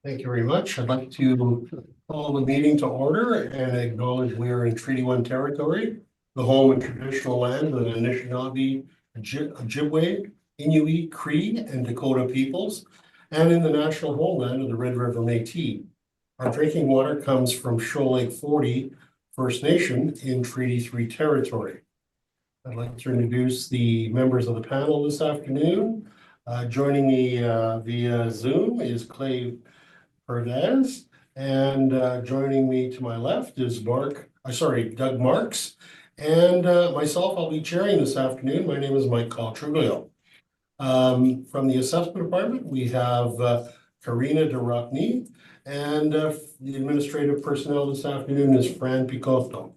Thank you very much. I'd like to call the meeting to order and acknowledge we are in Treaty 1 territory, the home and traditional land of the Anishinaabe, Ojibwe, Inuit, Cree, and Dakota peoples, and in the national homeland of the Red River Métis. Our drinking water comes from Shoal Lake 40 First Nation in Treaty 3 territory. I'd like to introduce the members of the panel this afternoon. Joining me via Zoom is Clay Perez, and joining me to my left is Doug Marks, and myself. I'll be chairing this afternoon. My name is Mike Truglio. From the assessment department, we have Karina DeRockney, and the administrative personnel this afternoon is Fran Picotto.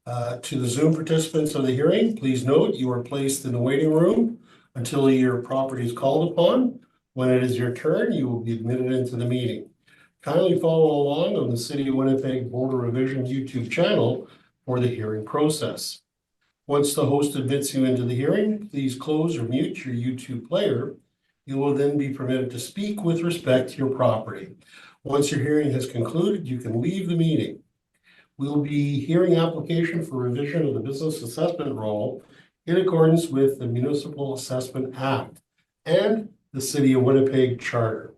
To the Zoom participants of the hearing, please note you are placed in the waiting room until your property is called upon. When it is your turn, you will be admitted into the meeting. Kindly follow along on the City of Winnipeg Border Revision YouTube channel for the hearing process. Once the host admits you into the hearing, please close or mute your YouTube player. You will then be permitted to speak with respect to your property. Once your hearing has concluded, you can leave the meeting. We will be hearing application for revision of the business assessment roll in accordance with the Municipal Assessment Act and the City of Winnipeg Charter.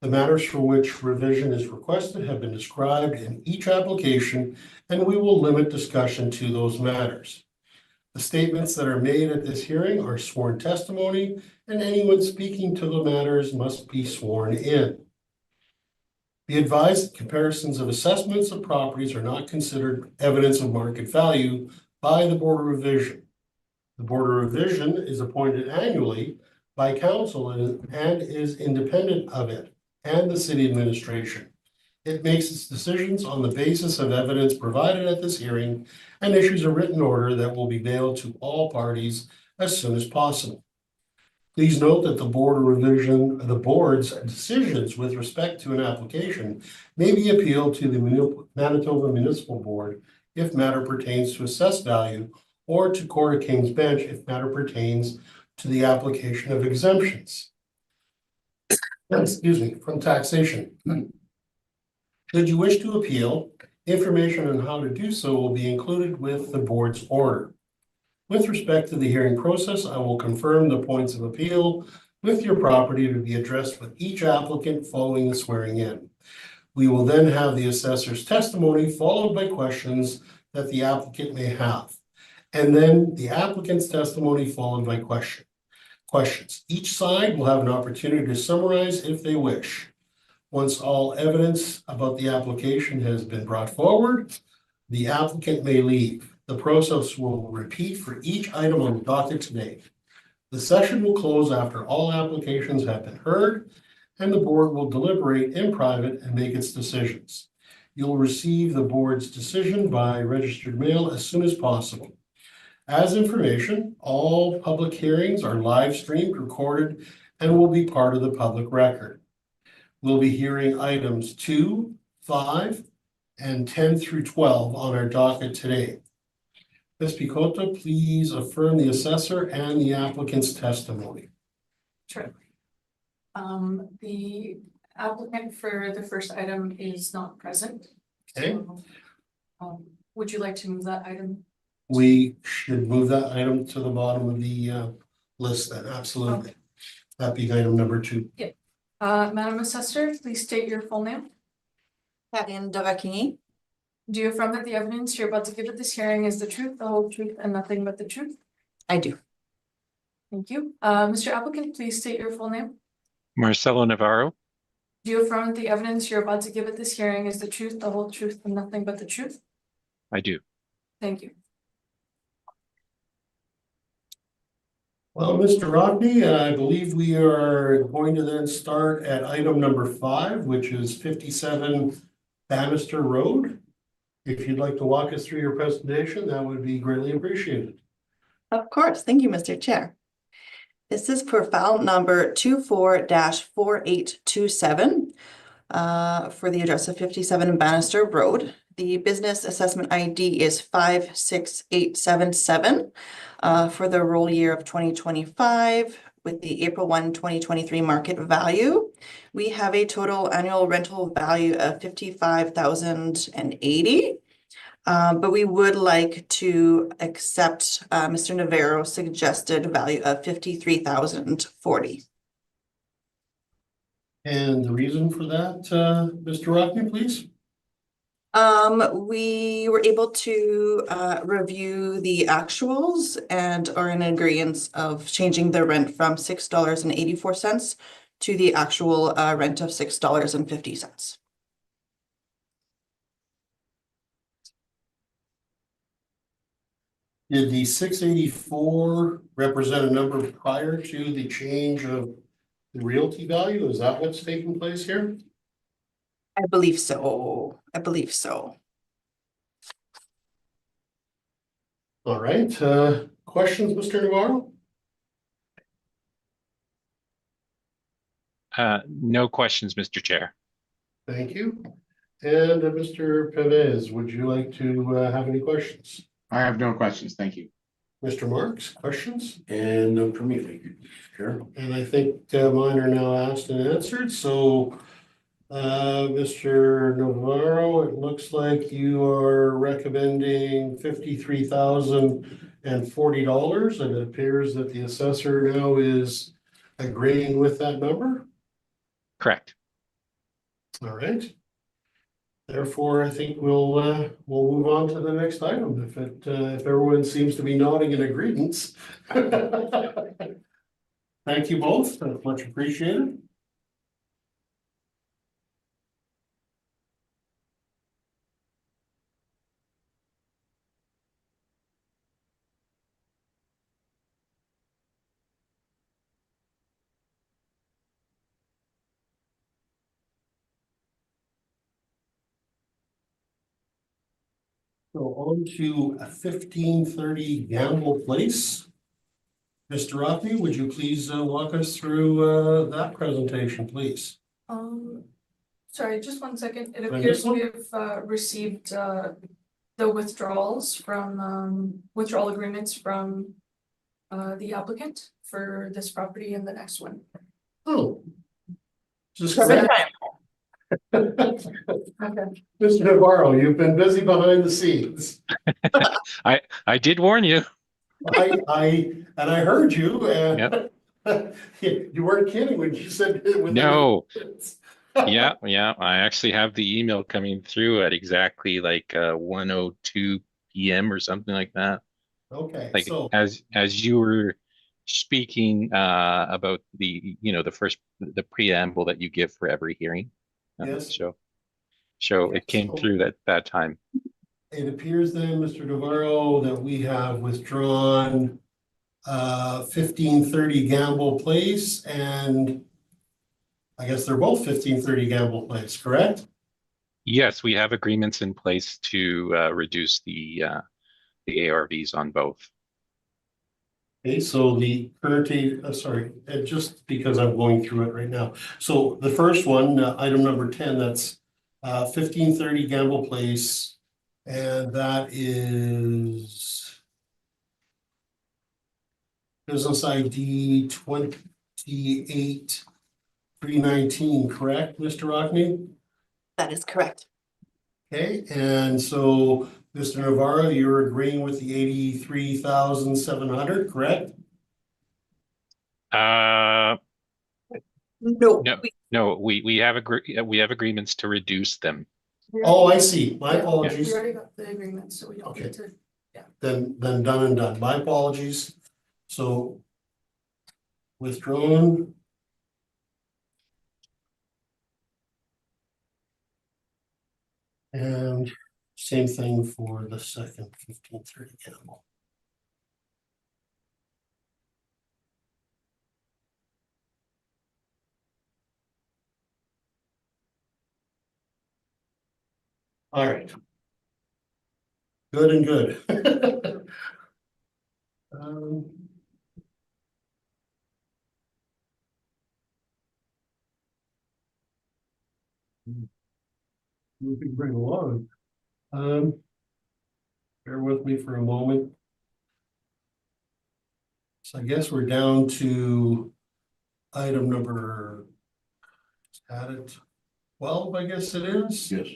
The matters for which revision is requested have been described in each application, and we will limit discussion to those matters. The statements that are made at this hearing are sworn testimony, and anyone speaking to the matters must be sworn in. Be advised that comparisons of assessments of properties are not considered evidence of market value by the Board of Revision. The Board of Revision is appointed annually by council and is independent of it and the city administration. It makes its decisions on the basis of evidence provided at this hearing and issues a written order that will be mailed to all parties as soon as possible. Please note that the board's decisions with respect to an application may be appealed to the Manitoba Municipal Board if matter pertains to assessed value, or to Court of King's Bench if matter pertains to the application of exemptions. From taxation. Should you wish to appeal, information on how to do so will be included with the board's order. With respect to the hearing process, I will confirm the points of appeal with your property to be addressed with each applicant following the swearing in. We will then have the assessor's testimony followed by questions that the applicant may have, and then the applicant's testimony followed by questions. Each side will have an opportunity to summarize if they wish. Once all evidence about the application has been brought forward, the applicant may leave. The process will repeat for each item on the docket today. The session will close after all applications have been heard, and the board will deliberate in private and make its decisions. You'll receive the board's decision by registered mail as soon as possible. As information, all public hearings are live streamed, recorded, and will be part of the public record. We'll be hearing items 2, 5, and 10 through 12 on our docket today. Ms. Picotto, please affirm the assessor and the applicant's testimony. Sure. The applicant for the first item is not present. Okay. So, would you like to move that item? We should move that item to the bottom of the list then, absolutely. Okay. That being item number 2. Yeah. Madam Assessor, please state your full name. Karine DeRockney. Do you affirm that the evidence you're about to give at this hearing is the truth, the whole truth, and nothing but the truth? I do. Thank you. Mr. Applicant, please state your full name. Marcelo Navarro. Do you affirm that the evidence you're about to give at this hearing is the truth, the whole truth, and nothing but the truth? I do. Thank you. Well, Mr. Rodney, I believe we are going to then start at item number 5, which is 57 Bannister Road. If you'd like to walk us through your presentation, that would be greatly appreciated. Of course. Thank you, Mr. Chair. This is for file number 24-4827 for the address of 57 Bannister Road. The business assessment ID is 56877 for the roll year of 2025 with the April 1, 2023 market value We have a total annual rental value of 55,080. But we would like to accept Mr. Navarro's suggested value of 53,040. And the reason for that, Mr. Rockney, please? We were able to review the actuals and are in agreement of changing the rent from $6.84 to the actual rent of $6.50. Did the 684 represent a number prior to the change of the realty value? Is that what's taking place here? I believe so. I believe so. All right, questions, Mr. Navarro? No questions, Mr. Chair. Thank you. And Mr. Pevez, would you like to have any questions? I have no questions, thank you. Mr. Marks, questions? And no for me, thank you, Chair. And I think mine are now asked and answered, so Mr. Navarro, it looks like you are recommending $53,040, and it appears that the assessor now is agreeing with that number. Correct. All right. Therefore, I think we'll move on to the next item if everyone seems to be nodding in agreement. Thank you both, that's much appreciated. So on to 1530 Gamble Place. Mr. Rothney, would you please walk us through that presentation, please? Sorry, just one second. It Did I appears miss we have received the withdrawals from withdrawal agreements from the applicant for this property and the next one. Oh. Just Okay. Mr. Navarro, you've been busy behind the scenes. I did warn you. I heard you and you weren't kidding when you said it was. No. Yeah. I actually have the email coming through at exactly like 1:02 p.m. or something like that. Okay, Like so as you were speaking about the the preamble that you give for every hearing. Yes. So it came through that time. it appears then, Mr. Navarro, that we have withdrawn 1530 Gamble Place, and I guess they're both 1530 Gamble Place, correct? Yes, we have agreements in place to reduce the ARVs on both. Okay, so the current, just because I'm going through it right now. So the first one, item number 10, that's 1530 Gamble Place, and that is business ID 28319, correct, Mr. Rockney? That is correct. Okay, and so Mr. Navarro, you're agreeing with the 83,700, correct? No. No, we have agreements to reduce them. Oh, I see. My We apologies. already got the agreement, so we don't Okay. need to. Then done and done. My apologies. So withdrawn. And same thing for the second 1530 Gamble. All right. Good and good. Moving right along. Bear with me for a moment. So I guess we're down to item number added 12, I guess it is. Yes.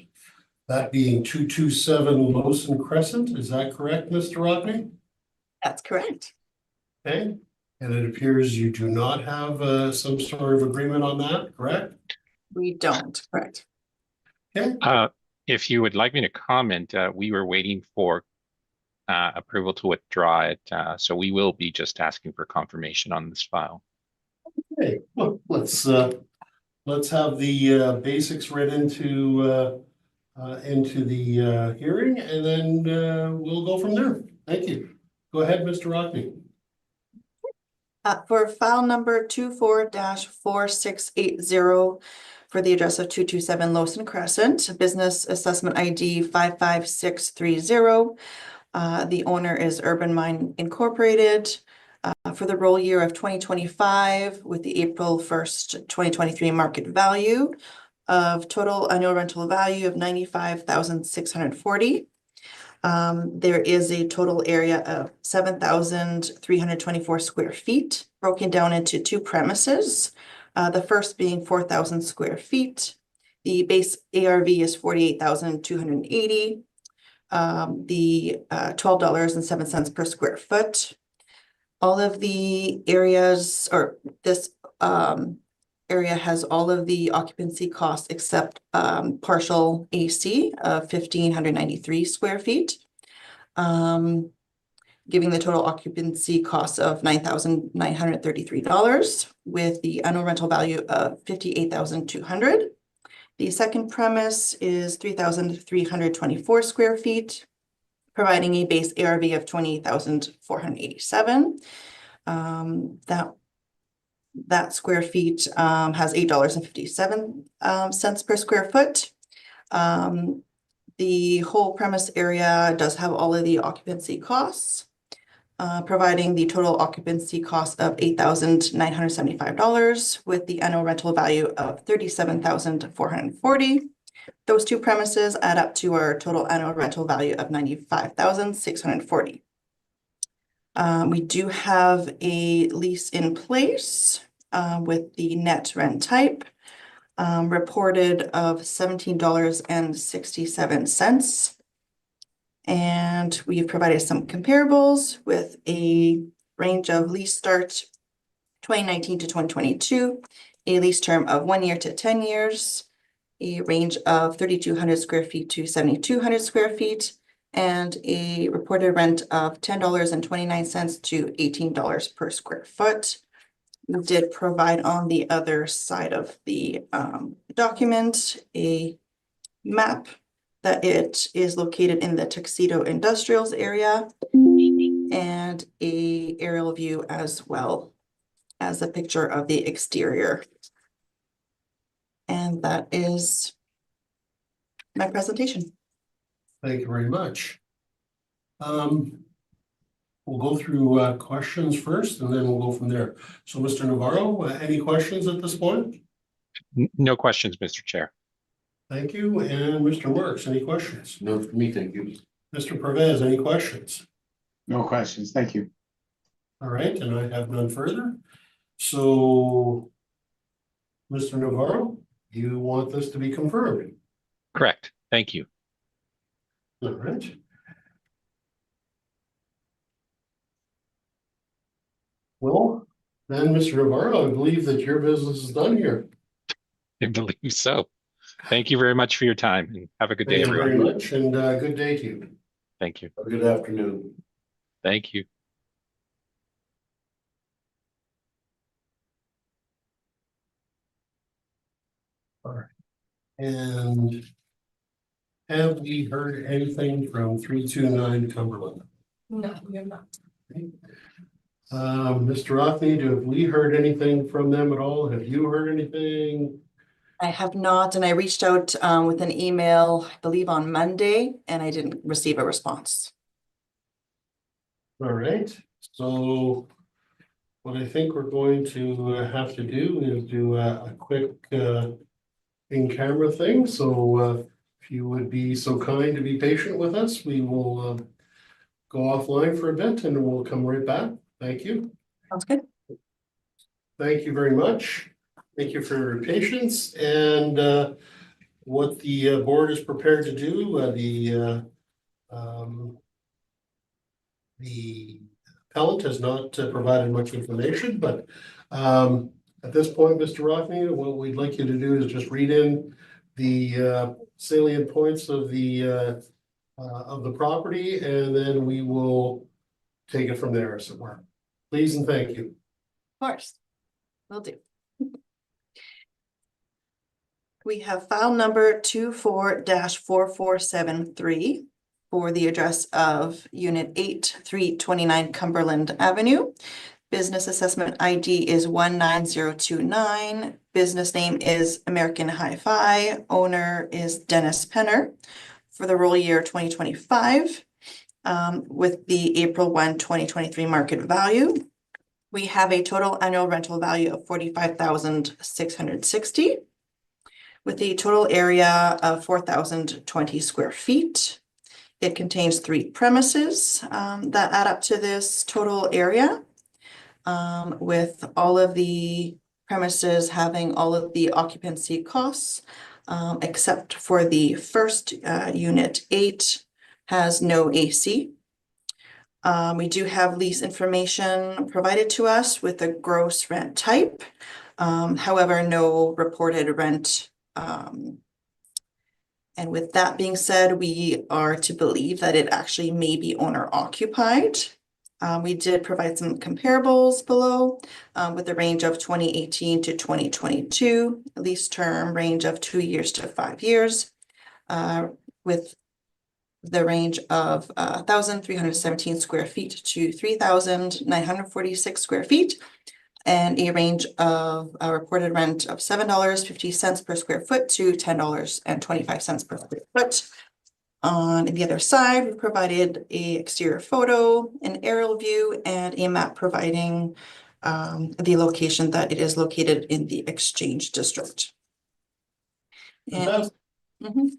That being 227 Lawson Crescent, is that correct, Mr. Rockney? That's correct. Okay, and it appears you do not have some sort of agreement on that, correct? We don't, correct. Okay, If you would like me to comment, we were waiting for approval to withdraw it, so we will be just asking for confirmation on this file. okay, well, let's have the basics read into the hearing, and then we'll go from there. Thank you. Go ahead, Mr. Rockney. For file number 24-4680 for the address of 227 Lawson Crescent, business assessment ID 55630. The owner is Urban Mine Incorporated. For the roll year of 2025 with the April 1st, 2023 market value of total annual rental value of 95,640. There is a total area of 7,324 square feet, broken down into two premises. The first being 4,000 square feet. The base ARV is 48,280. The $12.07 per square foot. All of the areas, or this area has all of the occupancy costs except partial AC of 1,593 square feet. Giving the total occupancy cost of $9,933 with the annual rental value of $58,200. The second premise is 3,324 square feet, providing a base ARV of 28,487. That square feet has $8.57 per square foot. The whole premise area does have all of the occupancy costs, providing the total occupancy cost of $8,975 with the annual rental value of $37,440. Those two premises add up to our total annual rental value of $95,640. We do have a lease in place with the net rent type reported of $17.67. And we've provided some comparables with a range of lease start 2019 to 2022, a lease term of 1 year to 10 years, a range of 3,200 square feet to 7,200 square feet, and a reported rent of $10.29 to $18 per square foot. We did provide on the other side of the document a map that it is located in the Tuxedo Industrials area and a aerial view as well as a picture of the exterior. And that is my presentation. Thank you very much. We'll go through questions first, and then we'll go from there. So, Mr. Navarro, any questions at this point? No questions, Mr. Chair. Thank you. And Mr. Works, any questions? No, for me, thank you. Mr. Pervez, any questions? No questions, thank you. All right, and I have none further. So, Mr. Navarro, you want this to be confirmed? Correct. Thank you. All right. Well, then, Mr. Navarro, I believe that your business is done here. I believe so. Thank you very much for your time and have a good day, Thank you very everyone. much, and good day to you. Thank you. Have a good afternoon. Thank you. All right. And have we heard anything from 329 Cumberland? No, we have not. Mr. Rothney, have we heard anything from them at all? Have you heard anything? I have not, and I reached out with an email, I believe on Monday, and I didn't receive a response. All right, so what I think we're going to have to do is do a quick in-camera thing. So if you would be so kind to be patient with us, we will go offline for a bit and we'll come right back. Thank you. Sounds good. Thank you very much. Thank you for your patience and what the board is prepared to do. The appellant has not provided much information, but at this point, Mr. Rockney, what we'd like you to do is just read in the salient points of the property, and then we will take it from there, as it were. Please and thank you. Of course, will do. We have file number 24-4473 for the address of Unit 8329 Cumberland Avenue. Business assessment ID is 19029. Business name is American Hi-Fi. Owner is Dennis Penner. For the roll year 2025, with the April 1, 2023 market value. We have a total annual rental value of $45,660 with a total area of 4,020 square feet. It contains 3 premises that add up to this total area, with all of the premises having all of the occupancy costs, except for the first unit 8 has no AC. We do have lease information provided to us with a gross rent type, however, no reported rent. And with that being said, we are to believe that it actually may be owner occupied. We did provide some comparables below with a range of 2018 to 2022, lease term range of 2 years to 5 years, with the range of 1,317 square feet to 3,946 square feet, and a range of a reported rent of $7.50 per square foot to $10.25 per square foot. On the other side, we provided a exterior photo, an aerial view, and a map providing the location that it is located in the Exchange District. And, Mhm.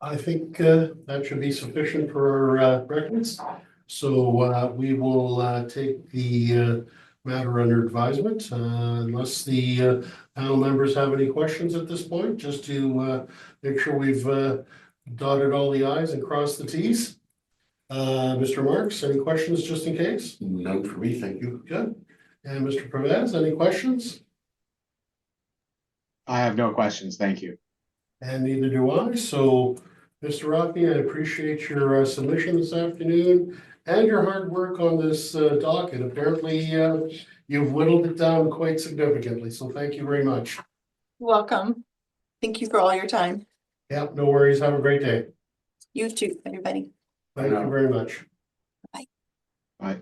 I think that should be sufficient for our records. So we will take the matter under advisement unless the panel members have any questions at this point, just to make sure we've dotted all the i's and crossed the t's. Mr. Marks, any questions just in case? None for me, thank you. Good. And Mr. Perez, any questions? I have no questions. Thank you. And neither do I. So, Mr. Rockney, I appreciate your submission this afternoon and your hard work on this docket. Apparently, you've whittled it down quite significantly. So thank you very much. Welcome. Thank you for all your time. Yeah, no worries. Have a great day. You too, everybody. Thank you very much. Bye.